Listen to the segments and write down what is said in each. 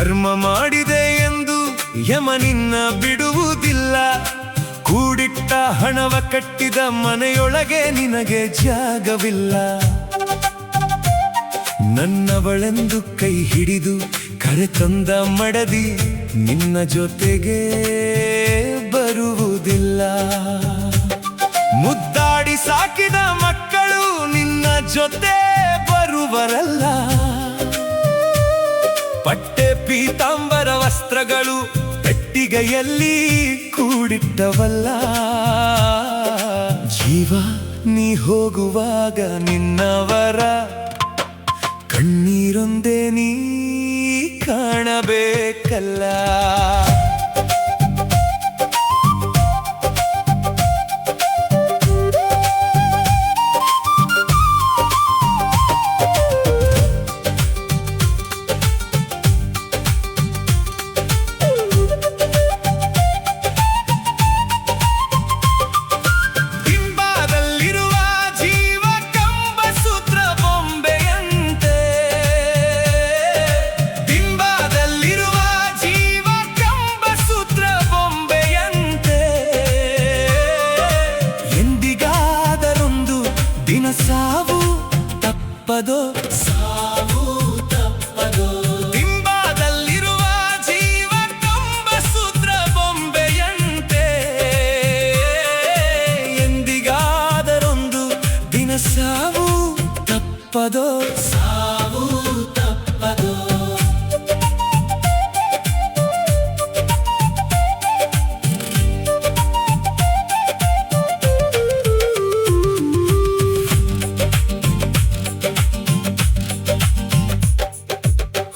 ಕರ್ಮ ಮಾಡಿದೆ ಎಂದು ಯಮ ನಿನ್ನ ಬಿಡುವುದಿಲ್ಲ. ಕೂಡಿಟ್ಟ ಹಣವ ಕಟ್ಟಿದ ಮನೆಯೊಳಗೆ ನಿನಗೆ ಜಾಗವಿಲ್ಲ. ನನ್ನವಳೆಂದು ಕೈ ಹಿಡಿದು ಕರೆತಂದ ಮಡದಿ ನಿನ್ನ ಜೊತೆಗೆ ಬರುವುದಿಲ್ಲ. ಮುದ್ದಾಡಿ ಸಾಕಿದ ಮಕ್ಕಳು ನಿನ್ನ ಜೊತೆ ಬರುವರಲ್ಲ. ಪಟ್ಟೆ ಪೀತಾಂಬರ ವಸ್ತ್ರಗಳು ಪೆಟ್ಟಿಗೆಯಲ್ಲಿ ಕೂಡಿಟ್ಟವಲ್ಲ. ಜೀವ ನೀ ಹೋಗುವಾಗ ನಿನ್ನವರ ಕಣ್ಣೀರೊಂದೇ ನೀ ಕಾಣಬೇಕಲ್ಲ. ಸಾವು ತಪ್ಪದೋ, ಸಾವು ತಪ್ಪದೋ. ಬಿಂಬದಲ್ಲಿರುವ ಜೀವ ಕಂಬಸೂತ್ರ ಬೊಂಬೆಯಂತೆ. ಎಂದಿಗಾದರೊಂದು ದಿನ ಸಾವು ತಪ್ಪದೋ, ಸಾವು ತಪ್ಪದೋ.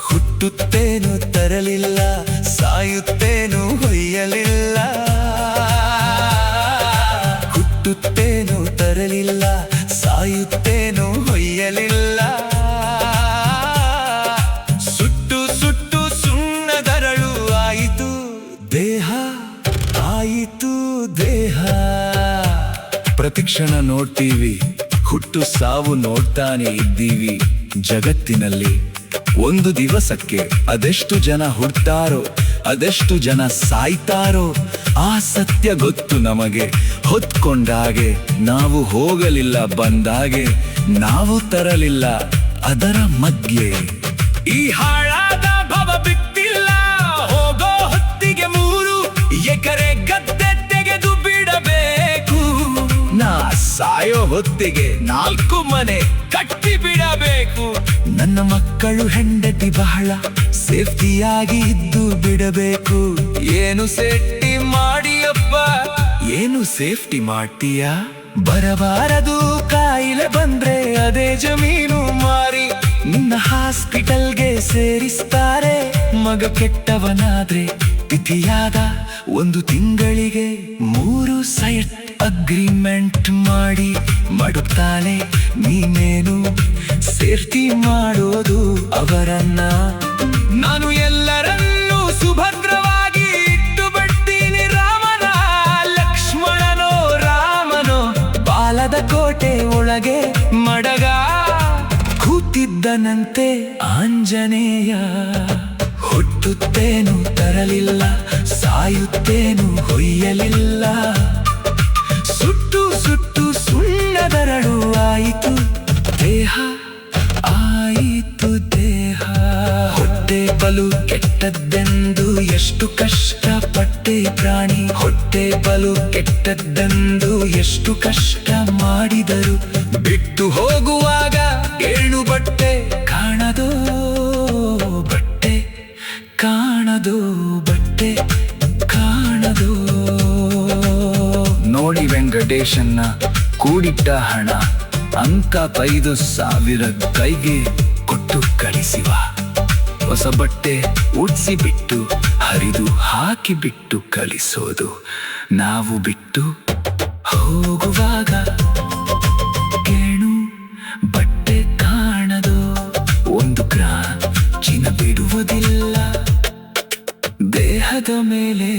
ಹುಟ್ಟುತ್ತೇನು ತರಲಿಲ್ಲ, ಸಾಯುತ್ತೇನು ಹೊಯ್ಯಲಿಲ್ಲ. ಹುಟ್ಟುತ್ತೇನು ತರಲಿಲ್ಲ, ಸಾಯುತ್ತೇನು ಹೊಯ್ಯಲಿಲ್ಲ. ಸುಟ್ಟು ಸುಟ್ಟು ಸುಣ್ಣದರಳು ಆಯಿತು ದೇಹ, ಆಯಿತು ದೇಹ. ಪ್ರತಿಕ್ಷಣ ನೋಡ್ತೀವಿ, ಹುಟ್ಟು ಸಾವು ನೋಡ್ತಾನೆ ಇದ್ದೀವಿ. ಜಗತ್ತಿನಲ್ಲಿ ಒಂದು ದಿವಸಕ್ಕೆ ಅದೆಷ್ಟು ಜನ ಹುಡ್ತಾರೋ, ಅದೆಷ್ಟು ಜನ ಸಾಯ್ತಾರೋ. ಆ ಸತ್ಯ ಗೊತ್ತು ನಮಗೆ. ಹೊತ್ಕೊಂಡಾಗೆ ನಾವು ಹೋಗಲಿಲ್ಲ, ಬಂದಾಗೆ ನಾವು ತರಲಿಲ್ಲ ಅದರ ಮಧ್ಯೆ. ಈ ಹಾಳಾದ ಭವ ಬಿಟ್ಟಿಲ್ಲ, ಹೋಗೋ ಹೊತ್ತಿಗೆ 3 ಎಕರೆ ಗದ್ದೆ ತೆಗೆದು ಬಿಡಬೇಕು. ನಾ ಸಾಯೋ ಹೊತ್ತಿಗೆ 4 ಮನೆ ಕಟ್ಟಿ ಬಿಡಬೇಕು. ನನ್ನ ಮಕ್ಕಳು ಹೆಂಡತಿ ಬಹಳ ಸೇಫ್ಟಿಯಾಗಿ ಇದ್ದು ಬಿಡಬೇಕು. ಏನು ಸೇಫ್ಟಿ ಮಾಡಿಯಪ್ಪ, ಏನು ಸೇಫ್ಟಿ ಮಾಡ್ತೀಯಾ? ಬರಬಾರದು ಕಾಯಿಲೆ ಬಂದ್ರೆ ಅದೇ ಜಮೀನು ಮಾರಿ ನಿನ್ನ ಹಾಸ್ಪಿಟಲ್ಗೆ ಸೇರಿಸ್ತಾರೆ. ಮಗ ಕೆಟ್ಟವನಾದ್ರೆ ತಿಥಿಯಾದ 1 ತಿಂಗಳಿಗೆ 3 ಸೈಟ್ ಅಗ್ರಿಮೆಂಟ್ ಮಾಡಿ ಮಾಡುತ್ತಾನೆ. ನೀನೇನು ಸೇಫ್ಟಿ ಮಾಡೋದು ಅವರನ್ನ? ನಾನು ಎಲ್ಲರನ್ನೂ ಸುಭದ್ರವಾಗಿ ಇಟ್ಟು ಬಿಡ್ತೀನಿ. ರಾಮನ ಲಕ್ಷ್ಮಣನೋ ರಾಮನೋ ಬಾಲದ ಕೋಟೆ ಒಳಗೆ ಮಡಗ ಕೂತಿದ್ದನಂತೆ ಆಂಜನೇಯ. ಹುಟ್ಟುತ್ತೇನು ತರಲಿಲ್ಲ, ಸಾಯುತ್ತೇನು ಹೊಯ್ಯಲಿಲ್ಲ. ಸುಟ್ಟು ಸುಟ್ಟು ಸುಣ್ಣದರಳು ಆಯಿತು ದೇಹ, ಆಯಿತು ದೇಹ. ಹೊಟ್ಟೆ ಬಲು ಕೆಟ್ಟದ್ದೆಂದು ಎಷ್ಟು ಕಷ್ಟಪಟ್ಟೆ ಪ್ರಾಣಿ. ಹೊಟ್ಟೆ ಬಲು ಕೆಟ್ಟದ್ದೆಂದು ಎಷ್ಟು ಕಷ್ಟ ಮಾಡಿದರು. ಬಿಟ್ಟು ಹೋಗುವಾಗ 7 ಬಟ್ಟೆ ಕಾಣದೋ, ಬಟ್ಟೆ ಕಾಣದೋ, ಬಟ್ಟೆ ಕಾಣದೋ. ನೋಡಿ ವೆಂಕಟೇಶನ್ನ ಕೂಡಿಟ್ಟ ಹಣ ಅಂಕ 5,000 ಕೈಗೆ ಕೊಟ್ಟು ಕಳಿಸಿವ. ಹೊಸ ಬಟ್ಟೆ ಉಡ್ಸಿ ಬಿಟ್ಟು ಹರಿದು ಹಾಕಿ ಬಿಟ್ಟು ಕಳಿಸೋದು. ನಾವು ಬಿಟ್ಟು ಹೋಗುವಾಗ ಕೇಳು ಬಟ್ಟೆ ಕಾಣದೋ. 1 ಗ್ರಾಂ ಚಿನ್ನ ಬಿಡುವುದಿಲ್ಲ ದೇಹದ ಮೇಲೆ.